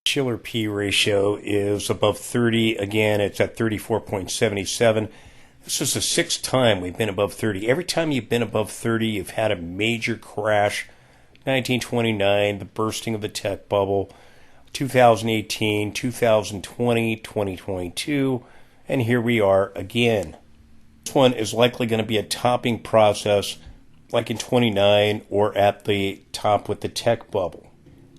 Shiller P ratio is above 30. Again, it's at 34.77. This is the sixth time we've been above 30. Every time you've been above 30, you've had a major crash. 1929, the bursting of the tech bubble, 2018, 2020, 2022, and here we are again. This one is likely going to be a topping process like in 29 or at the top with the tech bubble.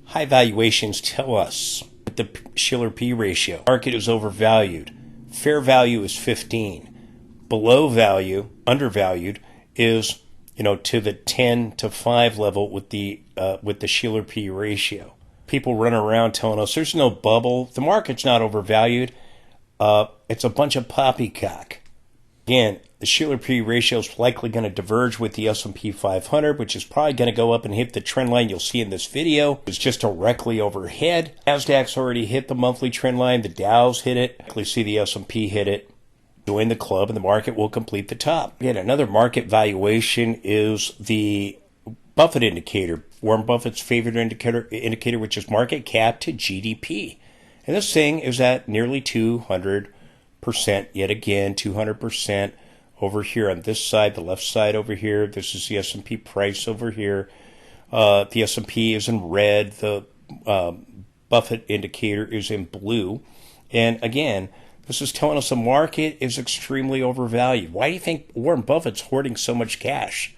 High valuations tell us that the Shiller P ratio, market is overvalued. Fair value is 15. Below value, undervalued, is to the 10 to 5 level with the Shiller P ratio. People run around telling us there's no bubble. The market's not overvalued. It's a bunch of poppycock. Again, the Shiller P ratio is likely going to diverge with the S&P 500, which is probably going to go up and hit the trend line you'll see in this video. It's just directly overhead. NASDAQ's already hit the monthly trend line. The Dow's hit it. Likely see the S&P hit it. Join the club and the market will complete the top. Again, another market valuation is the Buffett indicator, Warren Buffett's favorite indicator, which is market cap to GDP. And this thing is at nearly 200%, yet again, 200% over here on this side, the left side over here. This is the S&P price over here. The S&P is in red. The Buffett indicator is in blue. And again, this is telling us the market is extremely overvalued. Why do you think Warren Buffett's hoarding so much cash?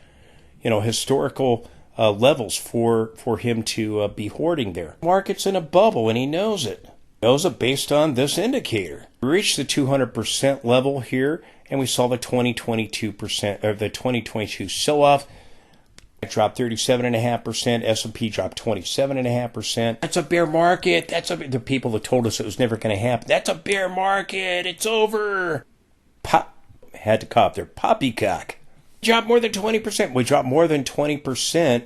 Historical levels for him to be hoarding there. The market's in a bubble, and he knows it. He knows it based on this indicator. We reached the 200% level here, and we saw the 2022% or the 2022 sell-off. It dropped 37.5%. S&P dropped 27.5%. That's a bear market. The people that told us it was never going to happen. That's a bear market. It's over. Had to cop there. Poppycock. Dropped more than 20%. We dropped more than 20%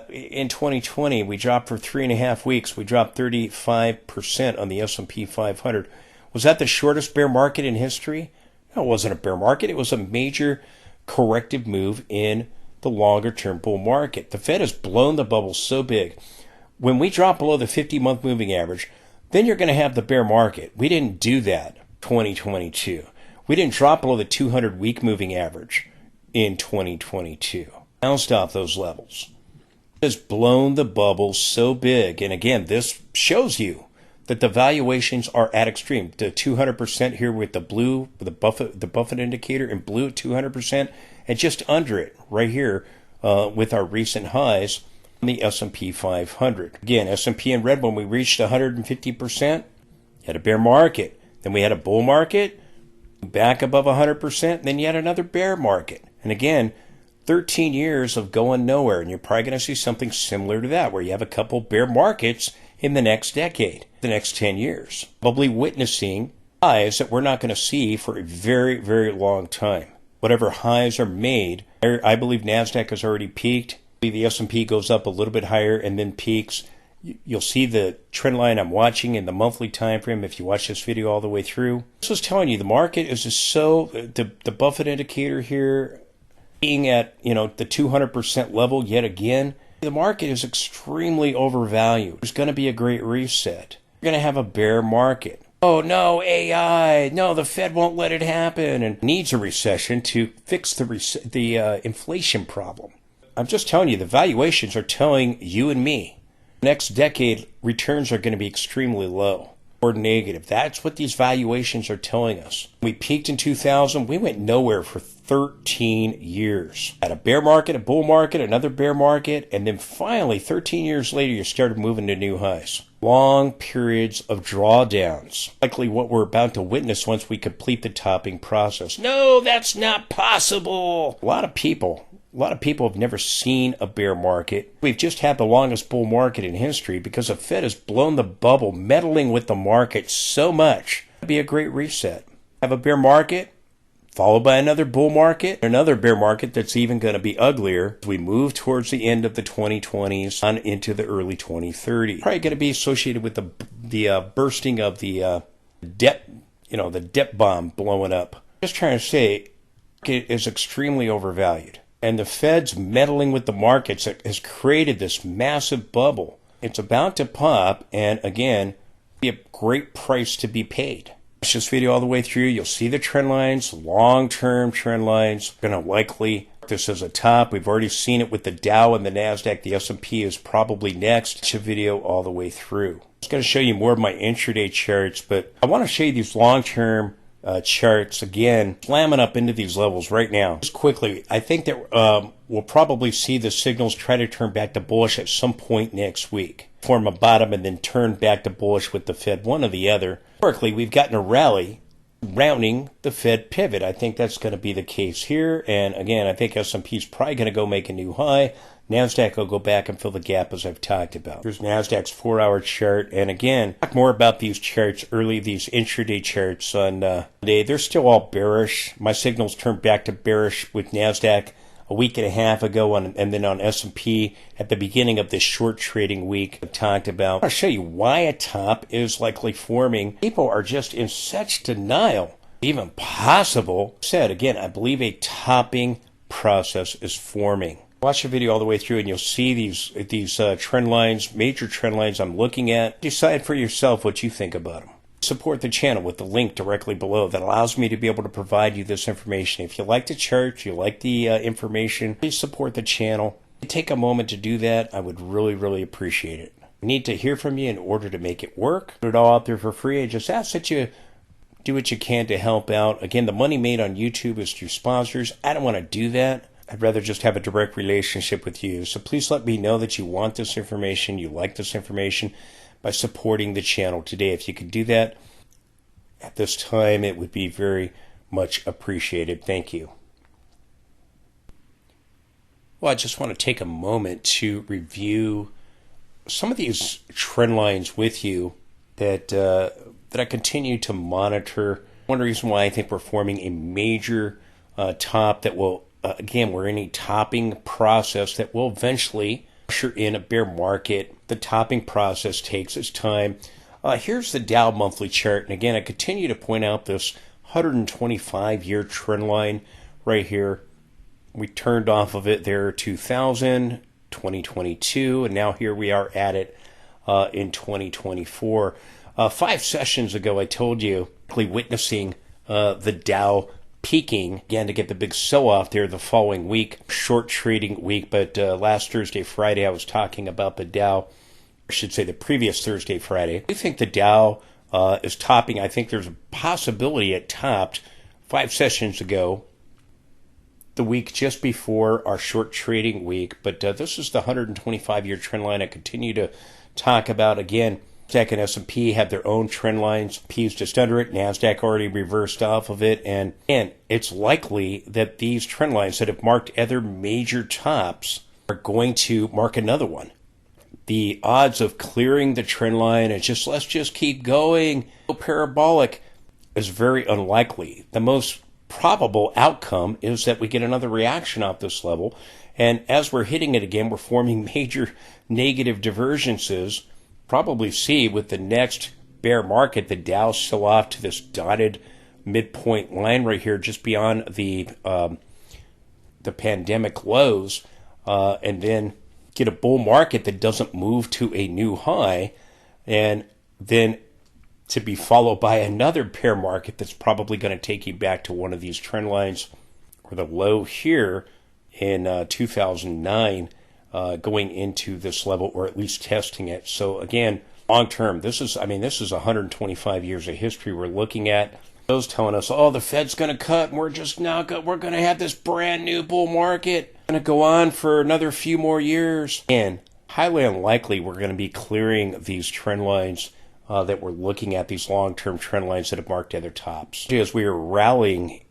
in 2020. We dropped for 3.5 weeks. We dropped 35% on the S&P 500. Was that the shortest bear market in history? No, it wasn't a bear market. It was a major corrective move in the longer-term bull market. The Fed has blown the bubble so big. When we drop below the 50-month moving average, then you're going to have the bear market. We didn't do that 2022. We didn't drop below the 200-week moving average in 2022. Bounced off those levels. It has blown the bubble so big. And again, this shows you that the valuations are at extreme. The 200% here with the blue, the Buffett indicator in blue at 200%, and just under it right here with our recent highs on the S&P 500. Again, S&P in red when we reached 150%, had a bear market. Then we had a bull market, back above 100%, then you had another bear market. And again, 13 years of going nowhere, and you're probably going to see something similar to that, where you have a couple bear markets in the next decade, the next 10 years. Probably witnessing highs that we're not going to see for a very, very long time. Whatever highs are made, I believe NASDAQ has already peaked. The S&P goes up a little bit higher and then peaks. You'll see the trend line I'm watching in the monthly time frame if you watch this video all the way through. This is telling you the market is just so, the Buffett indicator here being at the 200% level yet again. The market is extremely overvalued. There's going to be a great reset. You're going to have a bear market. Oh no, AI. No, the Fed won't let it happen and needs a recession to fix the inflation problem. I'm just telling you, the valuations are telling you and me next decade returns are going to be extremely low or negative. That's what these valuations are telling us. We peaked in 2000. We went nowhere for 13 years. Had a bear market, a bull market, another bear market, and then finally, 13 years later, you started moving to new highs. Long periods of drawdowns. Likely what we're about to witness once we complete the topping process. No, that's not possible. A lot of people have never seen a bear market. We've just had the longest bull market in history because the Fed has blown the bubble, meddling with the market so much. It'd be a great reset. Have a bear market, followed by another bull market, another bear market that's even going to be uglier as we move towards the end of the 2020s on into the early 2030s. Probably going to be associated with the bursting of the debt, the debt bomb blowing up. Just trying to say, it is extremely overvalued. And the Fed's meddling with the markets has created this massive bubble It's about to pop, and again, be a great price to be paid. Watch this video all the way through. You'll see the trend lines, long-term trend lines. We're going to likely mark this as a top. We've already seen it with the Dow and the NASDAQ. The S&P is probably next. Watch the video all the way through. I'm just going to show you more of my intraday charts, but I want to show you these long-term charts again, slamming up into these levels right now. Just quickly, I think that we'll probably see the signals try to turn back to bullish at some point next week, form a bottom and then turn back to bullish with the Fed, one or the other. Historically, we've gotten a rally rounding the Fed pivot. I think that's going to be the case here. And again, I think S&P is probably going to go make a new high. NASDAQ will go back and fill the gap as I've talked about. Here's NASDAQ's 4-hour chart. And again, talk more about these charts early, these intraday charts on today. They're still all bearish. My signals turned back to bearish with NASDAQ a week and a half ago, and then on S&P at the beginning of this short trading week I talked about. I'll show you why a top is likely forming. People are just in such denial, even possible. Said again, I believe a topping process is forming. Watch the video all the way through and you'll see these trend lines, major trend lines I'm looking at. Decide for yourself what you think about them. Support the channel with the link directly below that allows me to be able to provide you this information. If you like the chart, you like the information, please support the channel. Take a moment to do that. I would really, really appreciate it. I need to hear from you in order to make it work. Put it all out there for free. I just ask that you do what you can to help out. Again, the money made on YouTube is through sponsors. I don't want to do that. I'd rather just have a direct relationship with you. So please let me know that you want this information, you like this information, by supporting the channel today. If you could do that at this time, it would be very much appreciated. Thank you. Well, I just want to take a moment to review some of these trend lines with you that I continue to monitor. One reason why I think we're forming a major top that will again, we're in a topping process that will eventually usher in a bear market. The topping process takes its time. Here's the Dow monthly chart. And again, I continue to point out this 125-year trend line right here. We turned off of it there 2000, 2022, and now here we are at it in 2024. 5 sessions ago, I told you, witnessing the Dow peaking again to get the big sell-off there the following week, short trading week. But last Thursday, Friday, I was talking about the Dow, I should say the previous Thursday, Friday. I think the Dow is topping. I think there's a possibility it topped 5 sessions ago, the week just before our short trading week. But this is the 125-year trend line I continue to talk about. Again, NASDAQ and S&P have their own trend lines. P's just under it. NASDAQ already reversed off of it. And it's likely that these trend lines that have marked other major tops are going to mark another one. The odds of clearing the trend line and let's just keep going, parabolic, is very unlikely. The most probable outcome is that we get another reaction off this level. And as we're hitting it again, we're forming major negative divergences. Probably see with the next bear market, the Dow sell off to this dotted midpoint line right here, just beyond the pandemic lows, and then get a bull market that doesn't move to a new high, and then to be followed by another bear market that's probably going to take you back to one of these trend lines, or the low here in 2009. Going into this level, or at least testing it. So again, long term, this is 125 years of history we're looking at. Those telling us, oh, the Fed's going to cut, and we're going to have this brand new bull market going to go on for another few more years. And highly unlikely we're going to be clearing these trend lines that we're looking at, these long-term trend lines that have marked other tops. As we are rallying,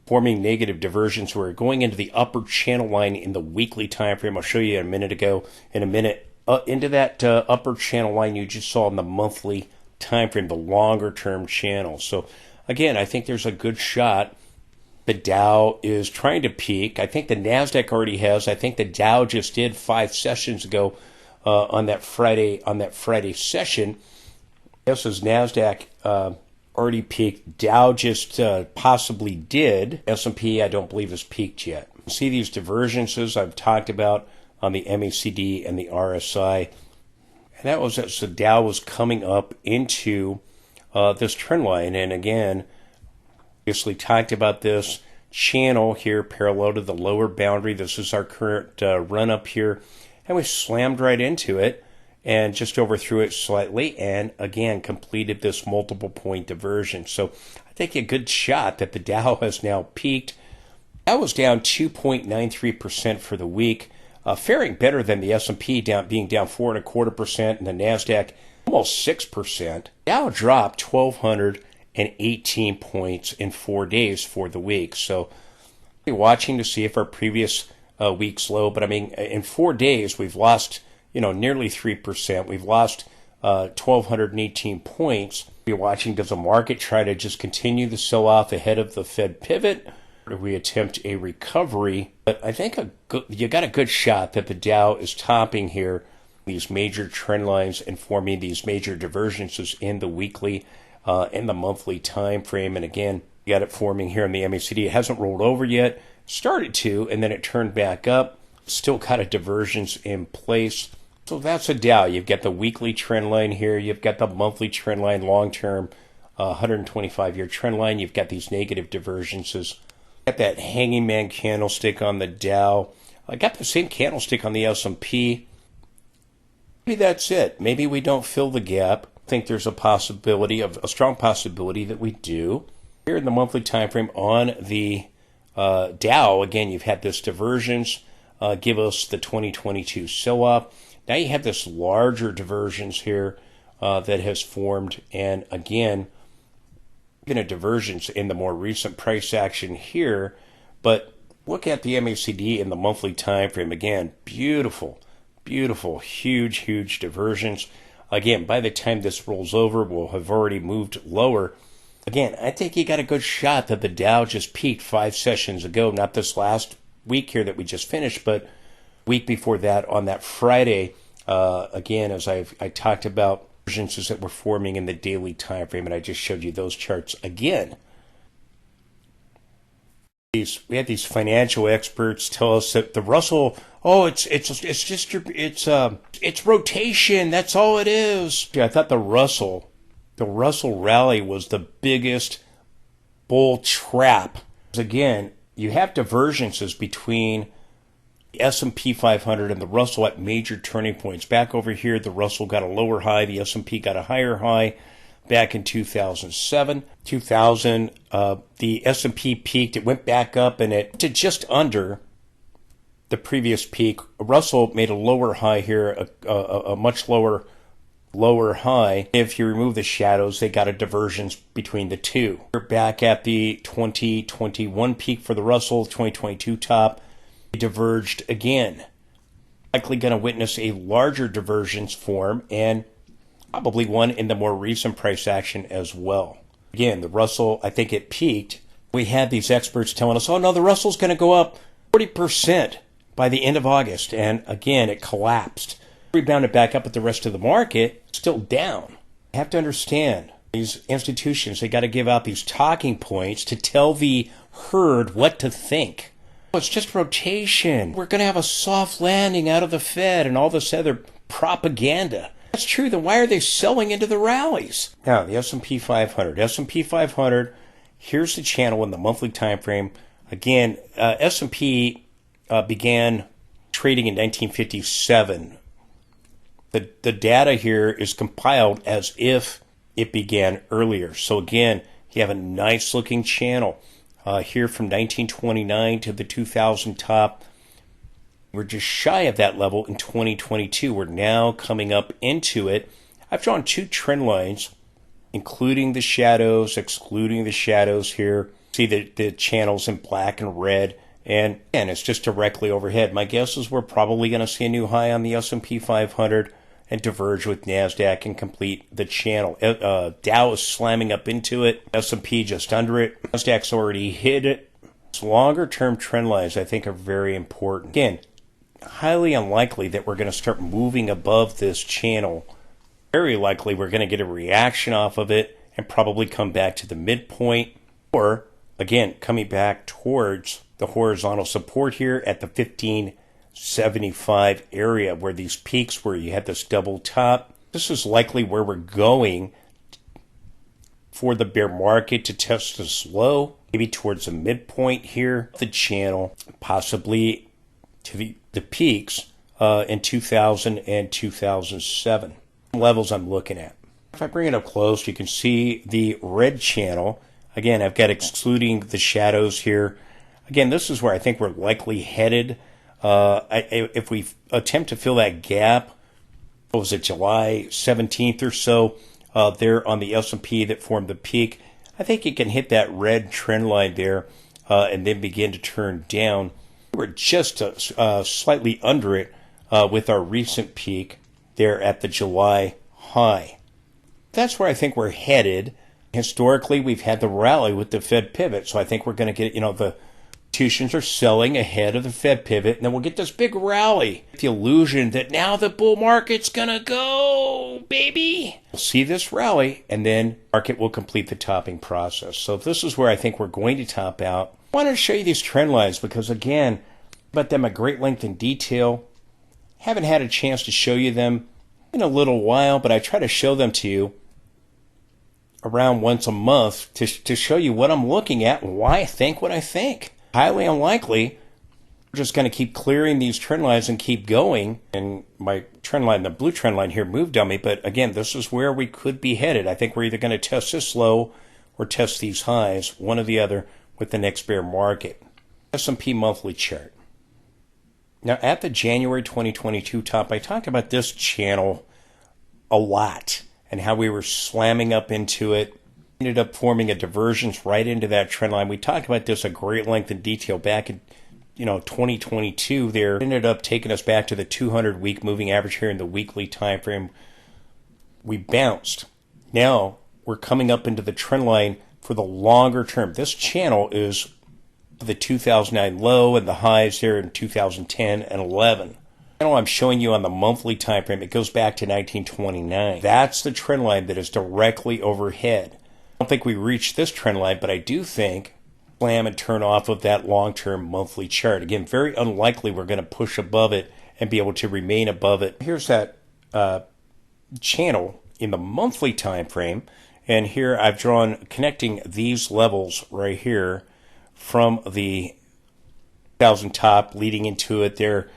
forming negative diversions, we're going into the upper channel line in the weekly time frame. I'll show you in a minute, into that upper channel line you just saw in the monthly time frame, the longer term channel. So again, I think there's a good shot the Dow is trying to peak. I think the NASDAQ already has. I think the Dow just did 5 sessions ago on that Friday session. This is NASDAQ already peaked. Dow just possibly did. S&P, I don't believe, has peaked yet. See these divergences I've talked about on the MACD and the RSI. And that was as the Dow was coming up into this trend line. And again, obviously talked about this channel here parallel to the lower boundary. This is our current run up here. And we slammed right into it and just overthrew it slightly. And again, completed this multiple point diversion. So I think a good shot that the Dow has now peaked. That was down 2.93% for the week. Faring better than the S&P being down 4.25%, and the NASDAQ almost 6%. Dow dropped 1,218 points in 4 days for the week. So we're watching to see if our previous week's low, but I mean, in 4 days we've lost nearly 3%. We've lost 1,218 points. We're watching, does the market try to just continue to sell off ahead of the Fed pivot? We attempt a recovery, but I think you got a good shot that the Dow is topping here these major trend lines and forming these major divergences in the weekly and the monthly time frame. And again, you got it forming here in the MACD. It hasn't rolled over yet, started to, and then it turned back up. Still got a divergence in place. So that's a Dow. You've got the weekly trend line here. You've got the monthly trend line, long-term 125-year trend line. You've got these negative divergences. Got that hanging man candlestick on the Dow. I got the same candlestick on the S&P. Maybe that's it. Maybe we don't fill the gap. I think there's a strong possibility that we do. Here in the monthly time frame on the Dow, again, you've had this divergence give us the 2022 sell-off. Now you have this larger divergence here that has formed, and again, a divergence in the more recent price action here, but look at the MACD in the monthly time frame. Again, beautiful, huge divergence. Again, by the time this rolls over, we'll have already moved lower. Again, I think you got a good shot that the Dow just peaked 5 sessions ago, not this last week here that we just finished, but week before that on that Friday. Again, as I talked about, divergences that were forming in the daily time frame, and I just showed you those charts again. We had these financial experts tell us that the Russell, it's rotation. That's all it is. I thought the Russell rally was the biggest bull trap. Again, you have divergences between the S&P 500 and the Russell at major turning points. Back over here, the Russell got a lower high, the S&P got a higher high back in 2007. 2000, the S&P peaked, it went back up, and it to just under the previous peak. Russell made a lower high here, a much lower high. If you remove the shadows, they got a divergence between the two. We're back at the 2021 peak for the Russell, 2022 top. Diverged again. Likely going to witness a larger divergence form, and probably one in the more recent price action as well. Again, the Russell, I think it peaked. We had these experts telling us, oh no, the Russell's going to go up 40% by the end of August. And again, it collapsed. Rebounded back up, but the rest of the market still down. You have to understand, these institutions, they got to give out these talking points to tell the herd what to think. It's just rotation. We're going to have a soft landing out of the Fed and all this other propaganda. That's true. Then why are they selling into the rallies? Now, the S&P 500. S&P 500, here's the channel in the monthly time frame. Again, S&P began trading in 1957. The data here is compiled as if it began earlier. So again, you have a nice looking channel. Here from 1929 to the 2000 top. We're just shy of that level in 2022. We're now coming up into it. I've drawn 2 trend lines, including the shadows, excluding the shadows here. See the channels in black and red. And it's just directly overhead. My guess is we're probably going to see a new high on the S&P 500 and diverge with NASDAQ and complete the channel. Dow is slamming up into it. S&P just under it. NASDAQ's already hit it. Longer-term trend lines, I think, are very important. Again, highly unlikely that we're going to start moving above this channel. Very likely we're going to get a reaction off of it and probably come back to the midpoint. Or, again, coming back towards the horizontal support here at the 15 75 area where these peaks were. You had this double top. This is likely where we're going for the bear market to test this low, maybe towards the midpoint here, the channel, possibly to the peaks in 2000 and 2007. Levels I'm looking at. If I bring it up close, you can see the red channel. Again, I've got excluding the shadows here. Again, this is where I think we're likely headed. If we attempt to fill that gap, what was it, July 17th or so, there on the S&P that formed the peak, I think you can hit that red trend line there and then begin to turn down. We're just slightly under it with our recent peak there at the July high. That's where I think we're headed. Historically, we've had the rally with the Fed pivot, so I think we're going to get, the institutions are selling ahead of the Fed pivot, and then we'll get this big rally. The illusion that now the bull market's going to go, baby. We'll see this rally, and then market will complete the topping process. So this is where I think we're going to top out. I want to show you these trend lines because, again, about them at great length and detail. Haven't had a chance to show you them in a little while, but I try to show them to you around once a month to show you what I'm looking at and why I think what I think. Highly unlikely. We're just going to keep clearing these trend lines and keep going. And my trend line, the blue trend line here, moved on me. But again, this is where we could be headed. I think we're either going to test this low or test these highs, one or the other, with the next bear market. S&P monthly chart. Now, at the January 2022 top, I talked about this channel a lot and how we were slamming up into it. Ended up forming a divergence right into that trend line. We talked about this at great length and detail back in 2022 there. It ended up taking us back to the 200-week moving average here in the weekly time frame. We bounced. Now we're coming up into the trend line for the longer term. This channel is the 2009 low and the highs there in 2010 and 11. I'm showing you on the monthly time frame. It goes back to 1929. That's the trend line that is directly overhead. I don't think we reached this trend line, but I do think slam and turn off of that long-term monthly chart. Again, very unlikely we're going to push above it and be able to remain above it. Here's that channel in the monthly time frame, and here I've drawn connecting these levels right here from the 2000 top leading into it there,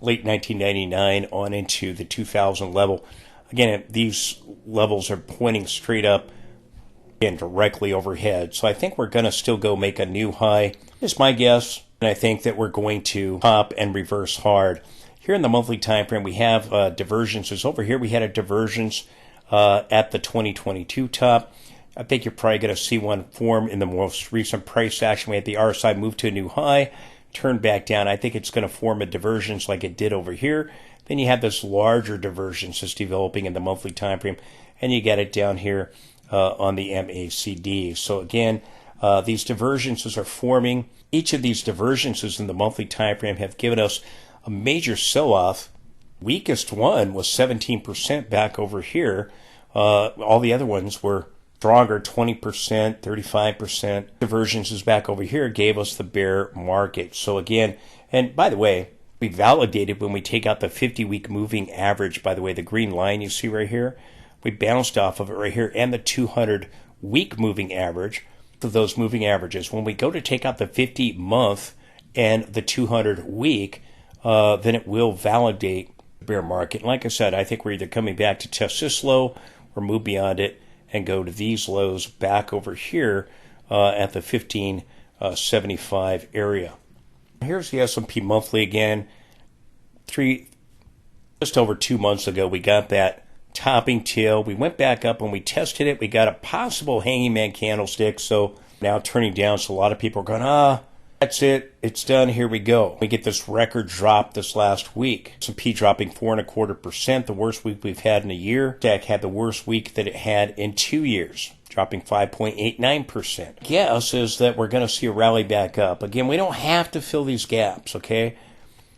late 1999 on into the 2000 level. Again, these levels are pointing straight up and directly overhead. So I think we're going to still go make a new high. It's my guess. And I think that we're going to pop and reverse hard. Here in the monthly time frame, we have divergences. Over here, we had a divergence at the 2022 top. I think you're probably going to see one form in the most recent price action. We had the RSI move to a new high, turn back down. I think it's going to form a divergence like it did over here. Then you have this larger divergence that's developing in the monthly time frame, and you get it down here on the MACD. So again, these divergences are forming. Each of these divergences in the monthly time frame have given us a major sell-off. Weakest one was 17% back over here. All the other ones were stronger, 20%, 35%. Divergences back over here gave us the bear market. So again, and by the way, we validated when we take out the 50-week moving average, by the way, the green line you see right here, we bounced off of it right here, and the 200-week moving average of those moving averages. When we go to take out the 50-month and the 200-week, then it will validate the bear market. And like I said, I think we're either coming back to test this low or move beyond it and go to these lows back over here at the 1575 area. Here's the S&P monthly again. Just over 2 months ago, we got that topping tail. We went back up and we tested it. We got a possible hanging man candlestick. So now turning down. So a lot of people are going, that's it. It's done. Here we go. We get this record drop this last week. S&P dropping 4.25%, the worst week we've had in a year. NASDAQ had the worst week that it had in 2 years, dropping 5.89%. Guess is that we're going to see a rally back up. Again, we don't have to fill these gaps, okay?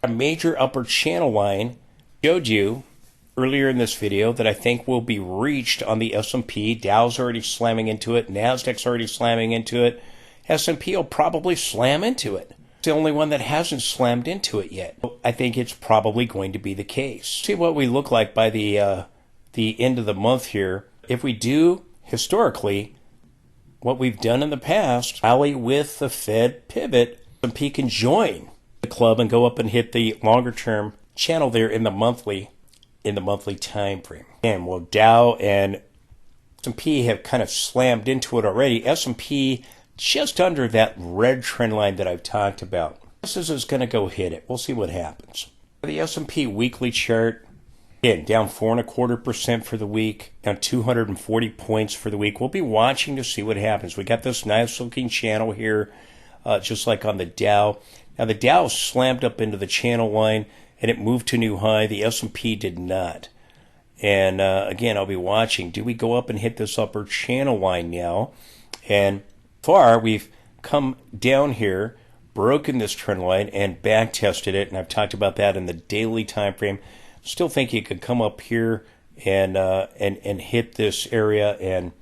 A major upper channel line showed you earlier in this video that I think will be reached on the S&P. Dow's already slamming into it. NASDAQ's already slamming into it. S&P will probably slam into it. It's the only one that hasn't slammed into it yet. I think it's probably going to be the case. See what we look like by the end of the month here. If we do, historically, what we've done in the past, rally with the Fed pivot, S&P can join the club and go up and hit the longer term channel there in the monthly time frame. And well, Dow and S&P have kind of slammed into it already. S&P just under that red trend line that I've talked about. This is going to go hit it. We'll see what happens. The S&P weekly chart, again, down 4.25% for the week, down 240 points for the week. We'll be watching to see what happens. We got this nice looking channel here, just like on the Dow. Now the Dow slammed up into the channel line and it moved to new high. The S&P did not. And again, I'll be watching. Do we go up and hit this upper channel line now? And far, we've come down here, broken this trend line, and back tested it. And I've talked about that in the daily time frame. Still think you could come up here and hit this area and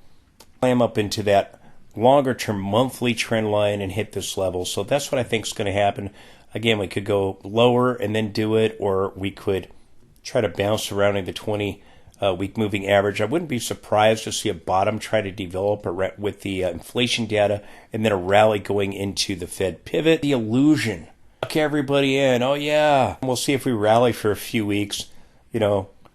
climb up into that longer term monthly trend line and hit this level. So that's what I think is going to happen. Again, we could go lower and then do it, or we could try to bounce surrounding the 20-week moving average. I wouldn't be surprised to see a bottom try to develop with the inflation data and then a rally going into the Fed pivot. The illusion. Lock everybody in. Oh, yeah. We'll see if we rally for a few weeks,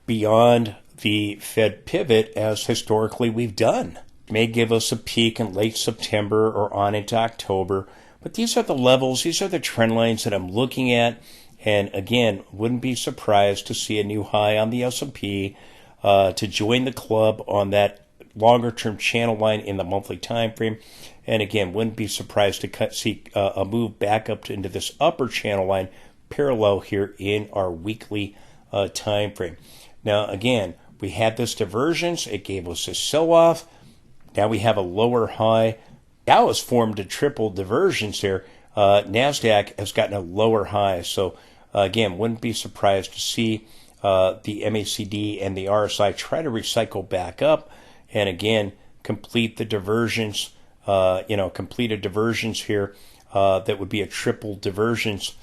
beyond the Fed pivot as historically we've done. It may give us a peak in late September or on into October. But these are the levels, these are the trend lines that I'm looking at. And again, wouldn't be surprised to see a new high on the S&P, to join the club on that longer term channel line in the monthly time frame. And again, wouldn't be surprised to see a move back up into this upper channel line parallel here in our weekly time frame. Now, again, we had this divergence. It gave us a sell-off. Now we have a lower high. Dow has formed a triple divergence here. NASDAQ has gotten a lower high. So, again, wouldn't be surprised to see the MACD and the RSI try to recycle back up and, again, complete the divergence, complete a divergence here that would be a triple divergence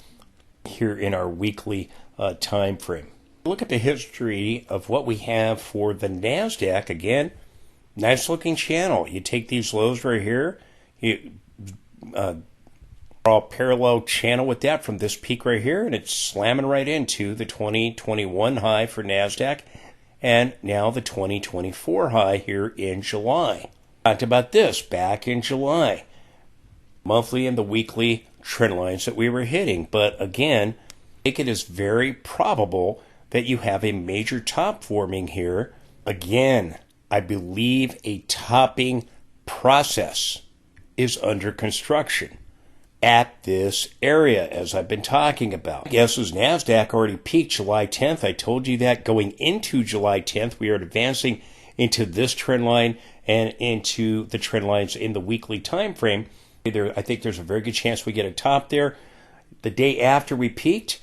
here in our weekly time frame. Look at the history of what we have for the NASDAQ. Again, nice looking channel. You take these lows right here, you draw a parallel channel with that from this peak right here, and it's slamming right into the 2021 high for NASDAQ and now the 2024 high here in July. Talked about this back in July. Monthly and the weekly trend lines that we were hitting. But again, I think it is very probable that you have a major top forming here. Again, I believe a topping process is under construction at this area, as I've been talking about. Guess as NASDAQ already peaked July 10th. I told you that going into July 10th, we are advancing into this trend line and into the trend lines in the weekly time frame. I think there's a very good chance we get a top there. The day after we peaked,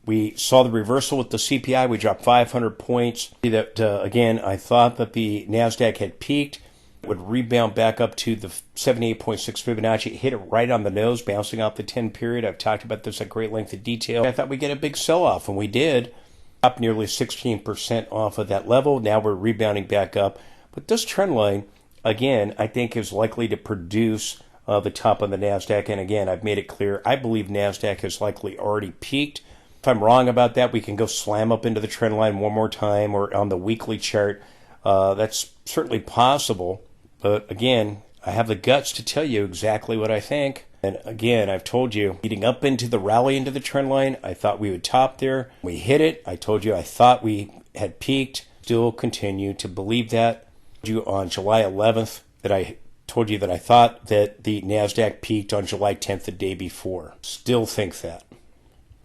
we saw the reversal with the CPI. We dropped 500 points. Again, I thought that the NASDAQ had peaked. It would rebound back up to the 78.6 Fibonacci. It hit it right on the nose, bouncing off the 10 period. I've talked about this at great length of detail. I thought we'd get a big sell-off, and we did. Up nearly 16% off of that level. Now we're rebounding back up. But this trend line, again, I think is likely to produce the top on the NASDAQ. And again, I've made it clear, I believe NASDAQ has likely already peaked. If I'm wrong about that, we can go slam up into the trend line one more time or on the weekly chart. That's certainly possible. But again, I have the guts to tell you exactly what I think. And again, I've told you, leading up into the rally into the trend line, I thought we would top there. We hit it. I told you I thought we had peaked. Still continue to believe that. I told you on July 11th that I told you that I thought that the NASDAQ peaked on July 10th, the day before. Still think that.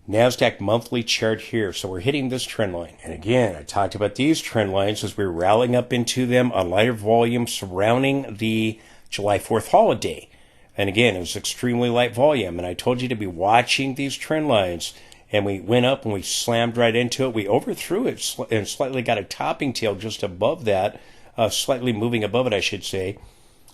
NASDAQ monthly chart here. So we're hitting this trend line. And again, I talked about these trend lines as we're rallying up into them on lighter volume surrounding the July 4th holiday. And again, it was extremely light volume. And I told you to be watching these trend lines. And we went up and we slammed right into it. We overthrew it and slightly got a topping tail just above that, slightly moving above it, I should say.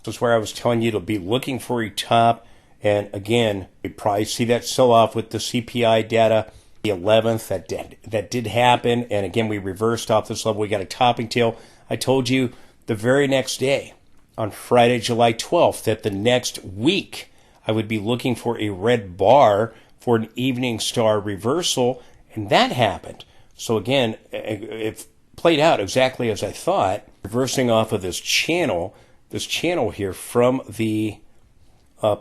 This is where I was telling you to be looking for a top And again, we probably see that sell-off with the CPI data, the 11th, that did happen. And again, we reversed off this level. We got a topping tail. I told you the very next day, on Friday, July 12th, that the next week I would be looking for a red bar for an evening star reversal, and that happened. So again, it played out exactly as I thought, reversing off of this channel here from the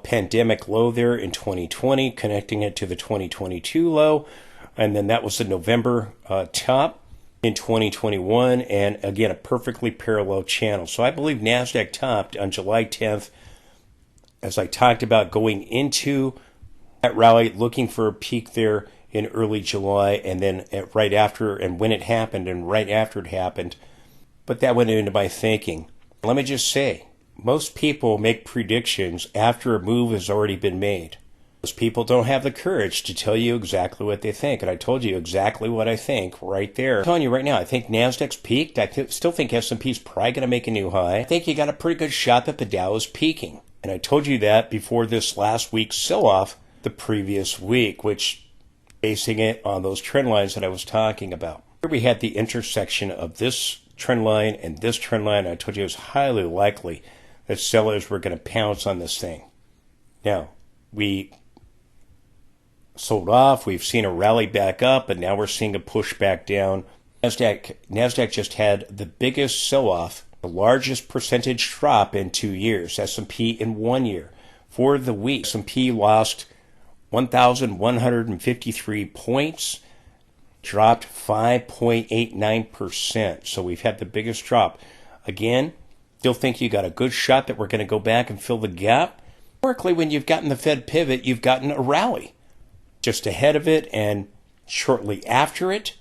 pandemic low there in 2020, connecting it to the 2022 low, and then that was the November top in 2021, and again, a perfectly parallel channel. So I believe NASDAQ topped on July 10th, as I talked about going into that rally, looking for a peak there in early July, and then right after, and when it happened, and right after it happened. But that went into my thinking. Let me just say, most people make predictions after a move has already been made. Most people don't have the courage to tell you exactly what they think, and I told you exactly what I think right there. I'm telling you right now, I think NASDAQ's peaked. I still think S&P's probably going to make a new high. I think you got a pretty good shot that the Dow is peaking. And I told you that before this last week's sell-off the previous week, which basing it on those trend lines that I was talking about. Here we had the intersection of this trend line and this trend line. I told you it was highly likely that sellers were going to pounce on this thing. Now, we sold off. We've seen a rally back up, and now we're seeing a push back down. NASDAQ just had the biggest sell-off, the largest percentage drop in 2 years. S&P in 1 year. For the week, S&P lost 1,153 points, dropped 5.89%. So we've had the biggest drop. Again, still think you got a good shot that we're going to go back and fill the gap. Historically, when you've gotten the Fed pivot, you've gotten a rally. Just ahead of it and shortly after it,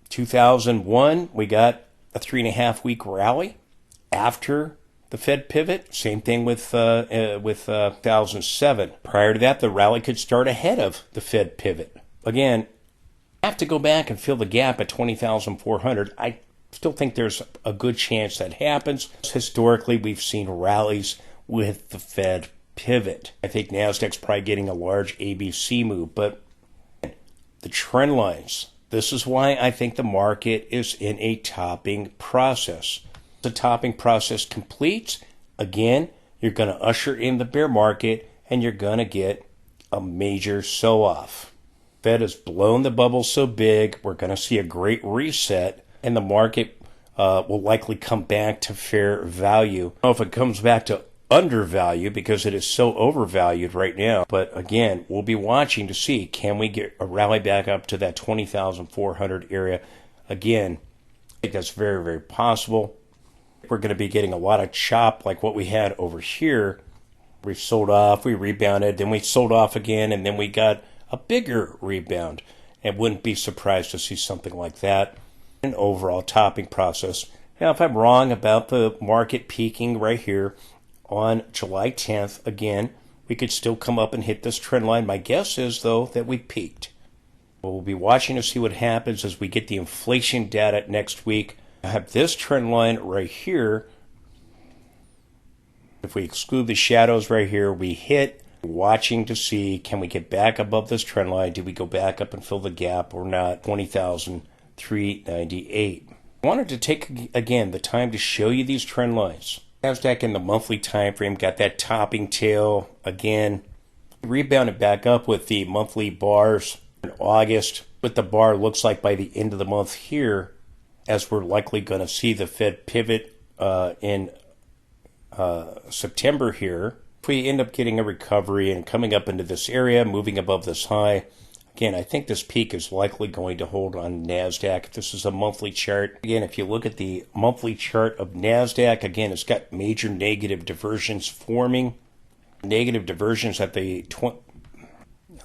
2001, we got a 3.5-week rally after the Fed pivot. Same thing with 2007. Prior to that, the rally could start ahead of the Fed pivot. Again, have to go back and fill the gap at 20,400. I still think there's a good chance that happens. Historically, we've seen rallies with the Fed pivot. I think NASDAQ's probably getting a large ABC move, but the trend lines, this is why I think the market is in a topping process. The topping process completes, again, you're going to usher in the bear market and you're going to get a major sell-off. Fed has blown the bubble so big, we're going to see a great reset, and the market will likely come back to fair value. I don't know if it comes back to undervalue because it is so overvalued right now. But again, we'll be watching to see, can we get a rally back up to that 20,400 area? Again, I think that's very, very possible. We're going to be getting a lot of chop like what we had over here. We sold off, we rebounded, then we sold off again, and then we got a bigger rebound. And wouldn't be surprised to see something like that. An overall topping process. Now, if I'm wrong about the market peaking right here on July 10th, again, we could still come up and hit this trend line. My guess is, though, that we peaked. We'll be watching to see what happens as we get the inflation data next week. I have this trend line right here. If we exclude the shadows right here, we hit. Watching to see, can we get back above this trend line? Do we go back up and fill the gap or not? 20,398. I wanted to take, again, the time to show you these trend lines. NASDAQ in the monthly time frame got that topping tail again. Rebounded back up with the monthly bars in August. What the bar looks like by the end of the month here, as we're likely going to see the Fed pivot in September here. If we end up getting a recovery and coming up into this area, moving above this high, again, I think this peak is likely going to hold on NASDAQ. This is a monthly chart. Again, if you look at the monthly chart of NASDAQ, again, it's got major negative diversions forming. Negative diversions at the,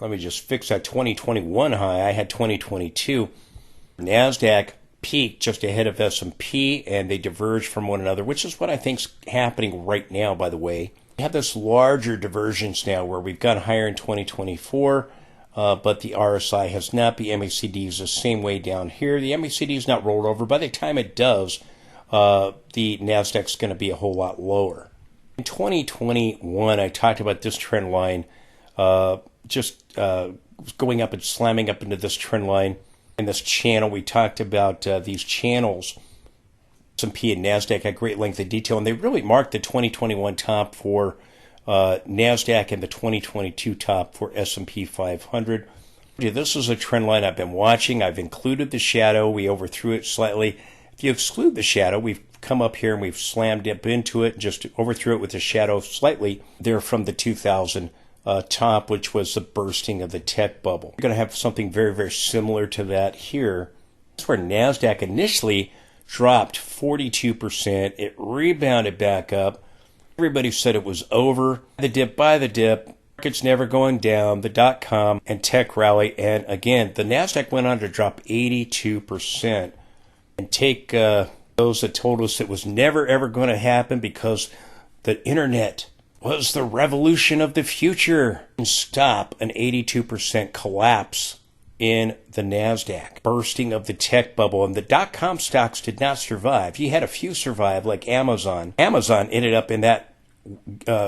let me just fix that 2021 high. I had 2022. NASDAQ peaked just ahead of S&P, and they diverged from one another, which is what I think is happening right now, by the way. We have this larger divergence now where we've gone higher in 2024. But the RSI has not. The MACD is the same way down here. The MACD is not rolled over. By the time it does, the NASDAQ's going to be a whole lot lower. In 2021, I talked about this trend line just going up and slamming up into this trend line and this channel. We talked about these channels, S&P and NASDAQ, at great length of detail, and they really marked the 2021 top for NASDAQ and the 2022 top for S&P 500. This is a trend line I've been watching. I've included the shadow. We overthrew it slightly. If you exclude the shadow, we've come up here and we've slammed up into it, just overthrew it with the shadow slightly there from the 2000 top, which was the bursting of the tech bubble. We're going to have something very, very similar to that here. That's where NASDAQ initially dropped 42%. It rebounded back up. Everybody said it was over. The dip by the dip. Market's never going down. The .com and tech rally. And again, the NASDAQ went on to drop 82%. And take those that told us it was never, ever going to happen because the internet was the revolution of the future, and stop an 82% collapse in the NASDAQ. Bursting of the tech bubble. And the .com stocks did not survive. You had a few survive, like Amazon. Amazon ended up in that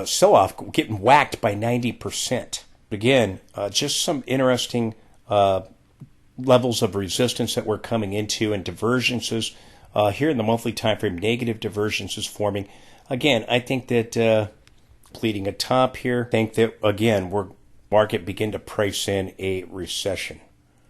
sell-off getting whacked by 90%. Again, just some interesting levels of resistance that we're coming into, and divergences here in the monthly time frame. Negative divergences forming. Again, I think that completing a top here. I think that, again, we're market begin to price in a recession.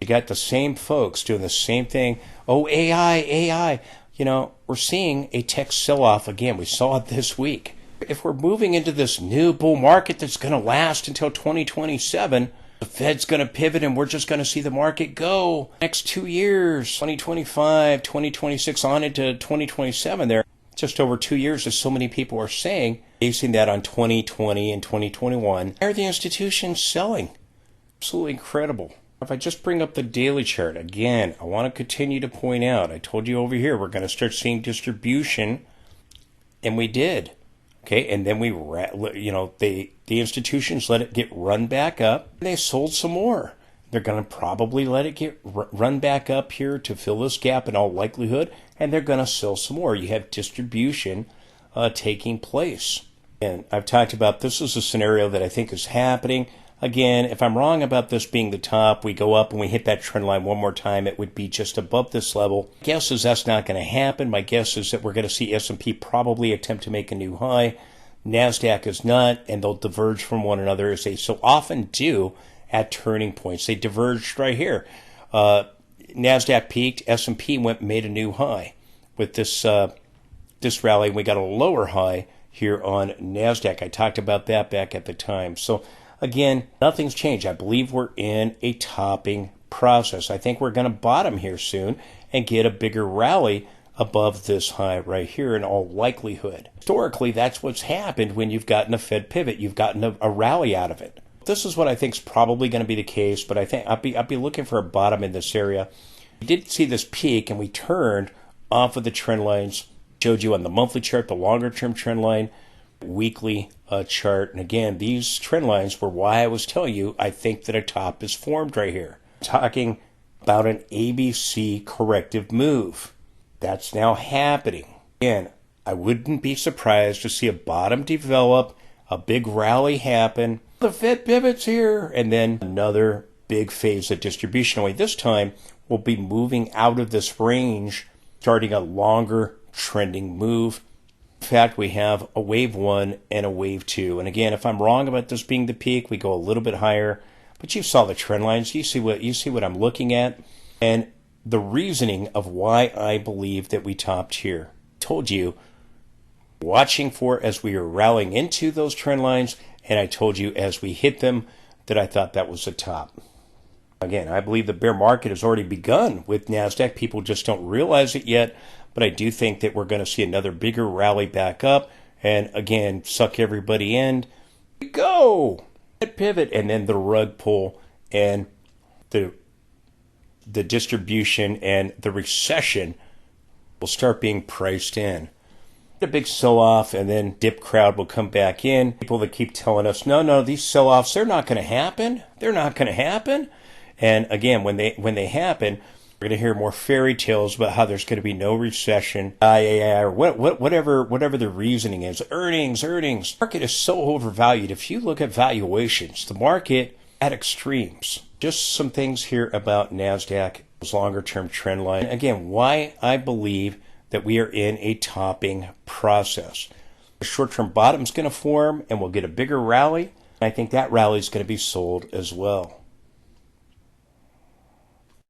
You got the same folks doing the same thing. Oh, AI. You know, we're seeing a tech sell-off again. We saw it this week. If we're moving into this new bull market that's going to last until 2027, the Fed's going to pivot and we're just going to see the market go next 2 years, 2025, 2026, on into 2027 there. Just over 2 years, as so many people are saying, basing that on 2020 and 2021. Why are the institutions selling? Absolutely incredible. If I just bring up the daily chart, again, I want to continue to point out, I told you over here, we're going to start seeing distribution, and we did. Okay, and then the institutions let it get run back up, and they sold some more. They're going to probably let it get run back up here to fill this gap in all likelihood, and they're going to sell some more. You have distribution taking place. And I've talked about this is a scenario that I think is happening. Again, if I'm wrong about this being the top, we go up and we hit that trend line one more time, it would be just above this level. My guess is that's not going to happen. My guess is that we're going to see S&P probably attempt to make a new high. NASDAQ is not, and they'll diverge from one another as they so often do at turning points. They diverged right here. NASDAQ peaked, S&P made a new high. With this rally, we got a lower high here on NASDAQ. I talked about that back at the time. So again, nothing's changed. I believe we're in a topping process. I think we're going to bottom here soon and get a bigger rally above this high right here in all likelihood. Historically, that's what's happened when you've gotten a Fed pivot. You've gotten a rally out of it. This is what I think is probably going to be the case, but I think I'll be looking for a bottom in this area. We did see this peak, and we turned off of the trend lines. Showed you on the monthly chart, the longer-term trend line, weekly chart. And again, these trend lines were why I was telling you I think that a top is formed right here. Talking about an ABC corrective move. That's now happening. Again, I wouldn't be surprised to see a bottom develop, a big rally happen. The Fed pivots here, and then another big phase of distribution away. This time, we'll be moving out of this range, starting a longer trending move. In fact, we have a wave 1 and a wave 2. And again, if I'm wrong about this being the peak, we go a little bit higher. But you saw the trend lines. You see what I'm looking at, and the reasoning of why I believe that we topped here. I told you, watching for as we were rallying into those trend lines, and I told you as we hit them that I thought that was the top. Again, I believe the bear market has already begun with NASDAQ. People just don't realize it yet, but I do think that we're going to see another bigger rally back up, and again, suck everybody in. Go! Pivot, and then the rug pull, and the distribution and the recession will start being priced in. A big sell-off, and then dip crowd will come back in. People that keep telling us, no, these sell-offs, they're not going to happen. They're not going to happen. And again, when they happen, We're going to hear more fairy tales about how there's going to be no recession, or whatever the reasoning is. Earnings. The market is so overvalued. If you look at valuations, the market at extremes. Just some things here about NASDAQ, longer term trend line. Again, why I believe that we are in a topping process. The short-term bottom is going to form and we'll get a bigger rally. I think that rally is going to be sold as well.